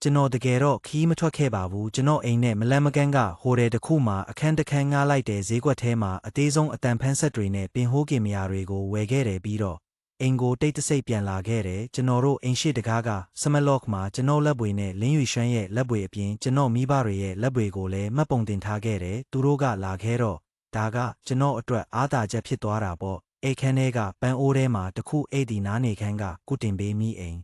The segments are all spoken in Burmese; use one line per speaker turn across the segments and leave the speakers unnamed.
ကျွန်တော်တကယ်တော့ခီးမထွက်ခဲ့ပါဘူးကျွန်တော်အိမ်နဲ့မလန့်မကန်းကဟိုတယ်တစ်ခုမှာအခန်းတစ်ခန်းငှားလိုက်တဲ့ဈေးကွက်ထဲမှာအသေးဆုံးအတန်ဖန်းဆက်တွေနဲ့ပင်ဟိုးကင်မရာတွေကိုဝယ်ခဲ့တယ်ပြီးတော့အိမ်ကိုတိတ်တဆိတ်ပြန်လာခဲ့တယ်ကျွန်တော်တို့အိမ်ရှိတကားကစမလော့ခ်မှာကျွန်တော်လက်ပွေနဲ့လင်းရွှေရွှမ်းရဲ့လက်ပွေအပြင်ကျွန်တော်မိဘတွေရဲ့လက်ပွေကိုလည်းမှတ်ပုံတင်ထားခဲ့တယ်သူတို့ကလာခဲ့တော့ဒါကကျွန်တော်အတွက်အားသာချက်ဖြစ်သွားတာပေါ့အိတ်ခန်းထဲကပန်းအိုးထဲမှာတခုအိတ်ဒီနားနေခန်းကကုတင်ပေးမိအိမ်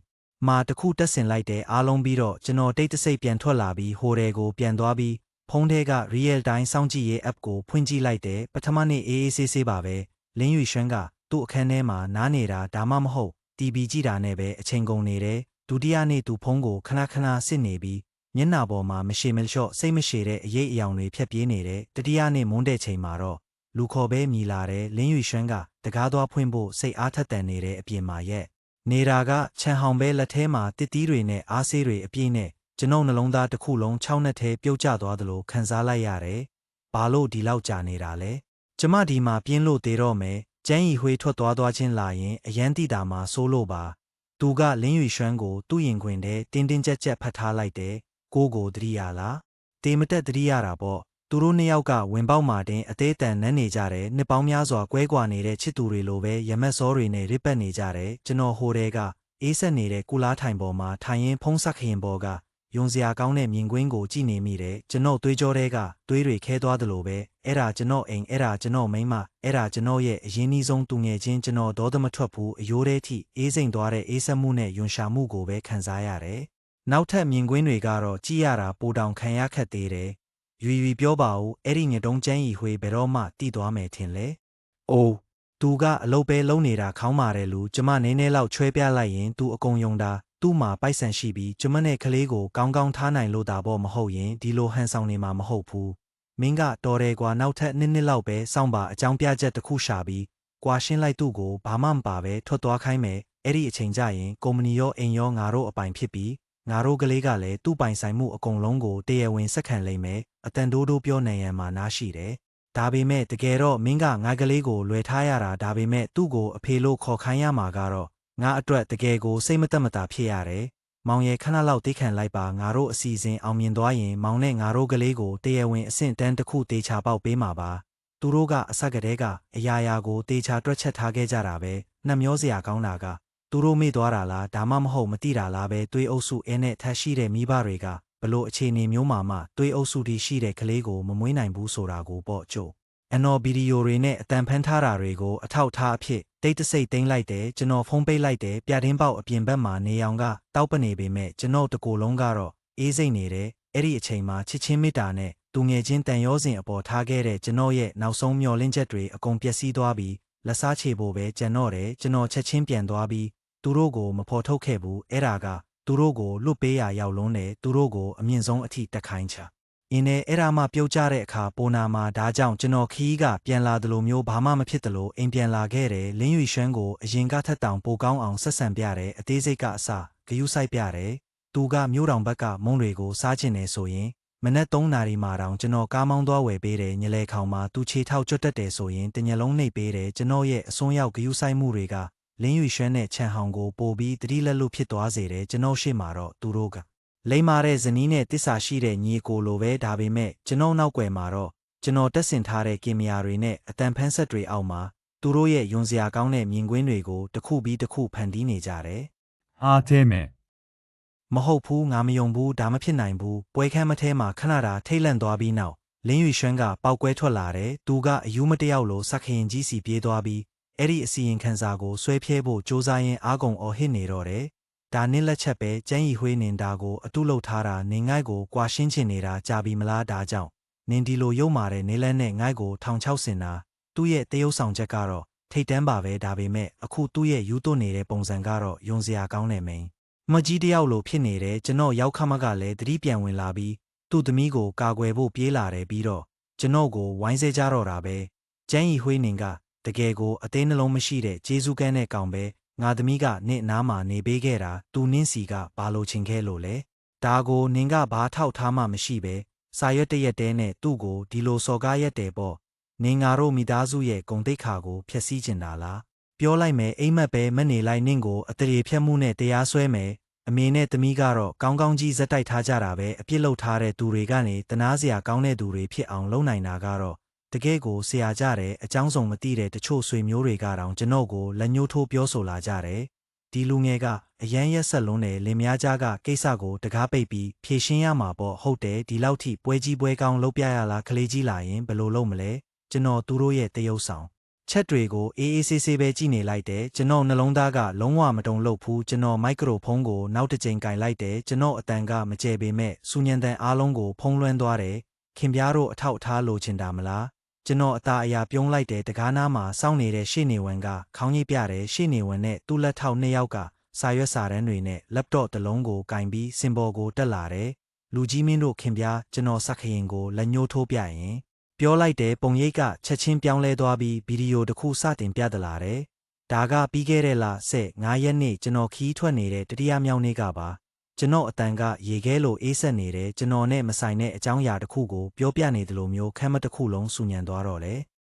မာတခုတက်ဆင်လိုက်တဲ့အားလုံးပြီးတော့ကျွန်တော်တိတ်တဆိတ်ပြန်ထွက်လာပြီးဟိုတယ်ကိုပြန်သွားပြီးဖုန်းထဲက Real Time စောင့်ကြည့်ရေး app ကိုဖွင့်ကြည့်လိုက်တယ်ပထမနေ့အေးအေးဆေးဆေးပါပဲလင်းရွှေရွှမ်းကသူ့အခန်းထဲမှာနားနေတာဒါမှမဟုတ် TV ကြည့်တာနဲ့ပဲအချိန်ကုန်နေတယ်ဒုတိယနေ့သူဖုန်းကိုခဏခဏစစ်နေပြီးမျက်နှာပေါ်မှာမရှည်မလျှော့စိတ်မရှည်တဲ့အရေးအယောင်တွေဖြတ်ပြေးနေတယ်တတိယနေ့မွန်းတဲ့ချိန်မှာတော့လူခေါ်ပဲမြည်လာတယ်လင်းရွှေရွှမ်းကတကားသွားဖွင့်ဖို့စိတ်အားထက်သန်နေတဲ့အပြင်မှာရဲ့နေတာကခြံဟောင်ပဲလက်ထဲမှာတစ်တီးတွေနဲ့အားဆေးတွေအပြည့်နဲ့ကျွန်ုပ်နှလုံးသားတစ်ခုလုံး6နှစ်ထဲပြုတ်ကျသွားသလိုခံစားလိုက်ရတယ်။ဘာလို့ဒီလောက်ကြာနေတာလဲ။ကျမဒီမှာပြင်းလို့သေးတော့မယ်။ကျန်းရီဝေးထွက်သွားချင်းလာရင်အရန်တိတာမှာစိုးလို့ပါ။သူကလင်းရွှေရွှမ်းကိုသူ့ရင်ခွင်ထဲတင်းတင်းကြပ်ကြပ်ဖတ်ထားလိုက်တယ်။ကိုသတိရလား။တေမတက်သတိရတာပေါ့။သူတို့နှစ်ယောက်ကဝင်ပေါက်မှာတင်အသေးအတန်နန်းနေကြတယ်နှစ်ပေါင်းများစွာကွဲကွာနေတဲ့ချစ်သူတွေလိုပဲရမက်စောတွေနဲ့ရစ်ပတ်နေကြတယ်ကျွန်တော်ဟိုတဲကအေးဆက်နေတဲ့ကုလားထိုင်ပေါ်မှာထိုင်ရင်ဖုံးဆက်ခရင်ပေါ်ကယုံစရာကောင်းတဲ့မြင်ကွင်းကိုကြည့်နေမိတယ်ကျွန်တော်သွေးကြောတဲကသွေးတွေခဲသွားသလိုပဲအဲ့ဒါကျွန်တော်အိမ်အဲ့ဒါကျွန်တော်မိန်းမအဲ့ဒါကျွန်တော်ရဲ့အရင်နီးဆုံးသူငယ်ချင်းကျွန်တော်ဒေါသမထွက်ဘူးအယိုးတဲထိအေးစိမ်သွားတဲ့အေးဆက်မှုနဲ့ယွန်ရှာမှုကိုပဲခံစားရတယ်နောက်ထပ်မြင်ကွင်းတွေကတော့ကြည့်ရတာပိုတောင်ခံရခက်သေးတယ်ရွီပြောပါဦးအဲ့ဒီငတုံးကျန်းရီဝေးဘယ်တော့မှတည်သွားမယ်ထင်လဲ။အိုးသူကအလုပ်ပဲလုံးနေတာခေါင်းမာတယ်လူကျမနည်းနည်းလောက်ချွဲပြလိုက်ရင်သူအကုန်ယုံတာသူ့မှာပိုက်ဆံရှိပြီးကျမနဲ့ကလေးကိုကောင်းကောင်းထားနိုင်လို့တာပေါ့မဟုတ်ရင်ဒီလိုဟန်ဆောင်နေမှာမဟုတ်ဘူး။မင်းကတော်တယ်ကွာနောက်ထပ်နှစ်လောက်ပဲစောင့်ပါအကြောင်းပြချက်တစ်ခုရှာပြီးကွာရှင်းလိုက်သူ့ကိုဘာမှမပါပဲထွက်သွားခိုင်းမယ်အဲ့ဒီအချိန်ကျရင်ကုမ္ပဏီရောအိမ်ရောငါတို့အပိုင်ဖြစ်ပြီးငါတို့ကလေးကလည်းသူ့ပိုင်ဆိုင်မှုအကုန်လုံးကိုတရားဝင်ဆက်ခံလိမ့်မယ်အတန်တိုးပြောနိုင်ရန်မှာနားရှိတယ်ဒါပေမဲ့တကယ်တော့မင်းကငါကလေးကိုလွယ်ထားရတာဒါပေမဲ့သူ့ကိုအဖေလို့ခေါ်ခိုင်းရမှာကတော့ငါအတွက်တကယ်ကိုစိတ်မသက်မသာဖြစ်ရတယ်မောင်ရဲ့ခဏလောက်သိခံလိုက်ပါငါတို့အစီအစဉ်အောင်မြင်သွားရင်မောင်နဲ့ငါတို့ကလေးကိုတရားဝင်အဆင့်တန်းတစ်ခုတေချာပေါက်ပေးမှာပါသူတို့ကအဆက်ကတည်းကအရာရာကိုတေချာတွက်ချက်ထားခဲ့ကြတာပဲနှမျောစရာကောင်းတာကသူတို့မေ့သွားတာလားဒါမှမဟုတ်မသိတာလားပဲတွေးအုပ်စုအဲနဲ့ထပ်ရှိတဲ့မိဘတွေကဘလို့အခြေအနေမျိုးမှတွေးအုပ်စုတီရှိတဲ့ကလေးကိုမမွေးနိုင်ဘူးဆိုတာကိုပေါ့ကျို့အနော်ဗီဒီယိုတွေနဲ့အတန်ဖန်းထားတာတွေကိုအထောက်ထားအဖြစ်တိတ်တဆိတ်သိမ်းလိုက်တယ်ကျွန်တော်ဖုန်းပိတ်လိုက်တယ်ပြတင်းပေါက်အပြင်ဘက်မှာနေအောင်ကတောက်ပနေပေမဲ့ကျွန်တော်တကူလုံးကတော့အေးစိတ်နေတယ်အဲ့ဒီအချိန်မှာချစ်ချင်းမေတ္တာနဲ့သူငယ်ချင်းတန်ရောစဉ်အပေါ်ထားခဲ့တဲ့ကျွန်တော်ရဲ့နောက်ဆုံးမျှော်လင့်ချက်တွေအကုန်ပျက်စီးသွားပြီးလက်စားချေဖို့ပဲကြံတော့တယ်ကျွန်တော်ချက်ချင်းပြန်သွားပြီးသူတို့ကိုမဖော်ထုတ်ခဲ့ဘူးအဲ့ဒါကသူတို့ကိုလွတ်ပေးရရောက်လုံးတယ်သူတို့ကိုအမြင့်ဆုံးအထိတက်ခိုင်းချအင်းနဲ့အဲ့ဒါမှပြုတ်ကျတဲ့အခါပိုနာမှာဒါကြောင့်ကျွန်တော်ခီးကပြန်လာသလိုမျိုးဘာမှမဖြစ်သလိုအိမ်ပြန်လာခဲ့တယ်လင်းရွှေရွှမ်းကိုအရင်ကထက်တောင်ပိုကောင်းအောင်ဆက်ဆံပြတယ်အသေးစိတ်ကအစဂယုစိုက်ပြတယ်သူကမြို့တော်ဘက်ကမုံတွေကိုစားကျင်နေဆိုရင်မနက်3 နာရီမှတောင်ကျွန်တော်ကားမောင်းသွားဝယ်ပေးတယ်ညလဲခေါင်မှာသူခြေထောက်ကျွတ်တက်တယ်ဆိုရင်တညလုံးနှိပ်ပေးတယ်ကျွန်တော်ရဲ့အစွန်းရောက်ဂယုစိုက်မှုတွေကလင်းရွှေရွှမ်းနဲ့ခြံဟောင်ကိုပို့ပြီးတတိလက်လို့ဖြစ်သွားစေတယ်ကျွန်တော်ရှေ့မှာတော့သူတို့ကလိမ္မာတဲ့ဇနီးနဲ့တစ္ဆာရှိတဲ့ညီကိုလိုပဲဒါပေမဲ့ကျွန်တော်နောက်ွယ်မှာတော့ကျွန်တော်တက်ဆင်ထားတဲ့ကင်မရာတွေနဲ့အတန်ဖန်းဆက်တွေအောက်မှာသူတို့ရဲ့ယွန်စရာကောင်းတဲ့မြင်ကွင်းတွေကိုတစ်ခုပြီးတစ်ခုဖန်တီးနေကြတယ်အ
ားသေးမယ်
မဟုတ်ဘူးငါမယုံဘူးဒါမဖြစ်နိုင်ဘူးပွဲခန်းမထဲမှာခဏတာထိတ်လန့်သွားပြီးနောက်လင်းရွှေရွှမ်းကပေါက်ကွဲထွက်လာတယ်သူကအယူမတယောက်လိုစက်ခရင်ကြီးစီပြေးသွားပြီးအဲ့ဒီအစီရင်ခံစာကိုဆွဲဖြဲဖို့စူးစမ်းရင်းအားကုန်အော်ဟစ်နေတော့တယ်ဒါနင်းလက်ချက်ပဲကျန်းရီဝေးနေတာကိုအတုလုပ်ထားတာနေငိုက်ကိုကွာရှင်းချင်နေတာကြာပြီမလားဒါကြောင့်နင်ဒီလိုရုပ်မာတဲ့နေလန်းနဲ့ငိုက်ကိုထောင်ချောက်စင်တာသူ့ရဲ့တရုပ်ဆောင်ချက်ကတော့ထိတ်တန်းပါပဲဒါပေမဲ့အခုသူ့ရဲ့ယူသွနေတဲ့ပုံစံကတော့ယုံစရာကောင်းနေမိန်မကြီးတယောက်လိုဖြစ်နေတယ်ကျွန်တော်ရောက်ခမကလည်းသတိပြန်ဝင်လာပြီးသူ့သမီးကိုကာကွယ်ဖို့ပြေးလာတယ်ပြီးတော့ကျွန်တော်ကိုဝိုင်းဆဲကြတော့တာပဲကျန်းရီဝေးနင်ကတကယ်ကိုအသေးနှလုံးမရှိတဲ့ကျေးဇူးကန်းတဲ့ကောင်ပဲငါသမီးကနင့်နားမှာနေပေးခဲ့တာသူနင်းစီကဘာလို့ချင်ခဲ့လို့လဲဒါကိုနင်ကဘာထောက်ထားမှမရှိပဲစာရွက်တရက်တဲနဲ့သူ့ကိုဒီလိုစော်ကားရက်တယ်ပေါ့နင်ငါတို့မိသားစုရဲ့ဂုဏ်သိက္ခာကိုဖျက်ဆီးကျင်တာလားပြောလိုက်မယ်အိမ်မက်ပဲမနေလိုက်နင့်ကိုအတရေဖြတ်မှုနဲ့တရားစွဲမယ် အမေနဲ့သမီးကတော့ကောင်းကောင်းကြီးဇက်တိုက်ထားကြတာပဲအပြစ်လုပ်ထားတဲ့သူတွေကနေတနာစရာကောင်းတဲ့သူတွေဖြစ်အောင်လုပ်နိုင်တာကတော့တကယ်ကိုဆရာကြတဲ့အကြောင်းစုံမသိတဲ့တချို့ဆွေမျိုးတွေကတောင်ကျွန်တော်ကိုလက်ညှိုးထိုးပြောဆိုလာကြတယ်ဒီလူငယ်ကအရန်ရက်ဆက်လွန်းတယ်လင်မယားကြားကကိစ္စကိုတကားပိတ်ပြီးဖြေရှင်းရမှာပေါ့ဟုတ်တယ်ဒီလောက်ထိပွဲကြီးပွဲကောင်းလုပ်ပြရလားကလေးကြီးလာရင်ဘယ်လိုလုပ်မလဲကျွန်တော်သူတို့ရဲ့တရုပ်ဆောင်ချက်တွေကိုအေးအေးဆေးဆေးပဲကြည့်နေလိုက်တယ်ကျွန်တော်နှလုံးသားကလုံးဝမတုံ့လုပ်ဘူးကျွန်တော်မိုက်ခရိုဖုန်းကိုနောက်တစ်ကြိမ်ကင်လိုက်တယ်ကျွန်တော်အတန်ကမကျဲပေမဲ့စူညံတန်အားလုံးကိုဖုံးလွှမ်းသွားတယ်ခင်ဗျားတို့အထောက်အထားလိုချင်တာမလားကျွန်တော်အသာအရာပြုံးလိုက်တဲ့တကားနားမှာစောင့်နေတဲ့ရှေ့နေဝန်ကခေါင်းကြီးပြတယ်ရှေ့နေဝန်နဲ့သူ့လက်ထောက်နှစ်ယောက်ကစာရွက်စာတမ်းတွေနဲ့ laptop တစ်လုံးကိုကင်ပြီးစင်ပေါ်ကိုတက်လာတယ်လူကြီးမင်းတို့ခင်ဗျားကျွန်တော်စက်ခရင်ကိုလက်ညှိုးထိုးပြရင်ပြောလိုက်တဲ့ပုံရိပ်ကချက်ချင်းပြောင်းလဲသွားပြီးဗီဒီယိုတစ်ခုစတင်ပြသလာတယ်ဒါကပြီးခဲ့တဲ့လ9ရက်နေ့ကျွန်တော်ခီးထွက်နေတဲ့တတိယမြောက်နေ့ကပါကျွန်တော်အတန်ကရေခဲလိုအေးဆက်နေတယ်ကျွန်တော်နဲ့မဆိုင်တဲ့အကြောင်းအရာတစ်ခုကိုပြောပြနေတယ်လို့မျိုးခမ်းမတစ်ခုလုံးစူညံသွားတော့လေ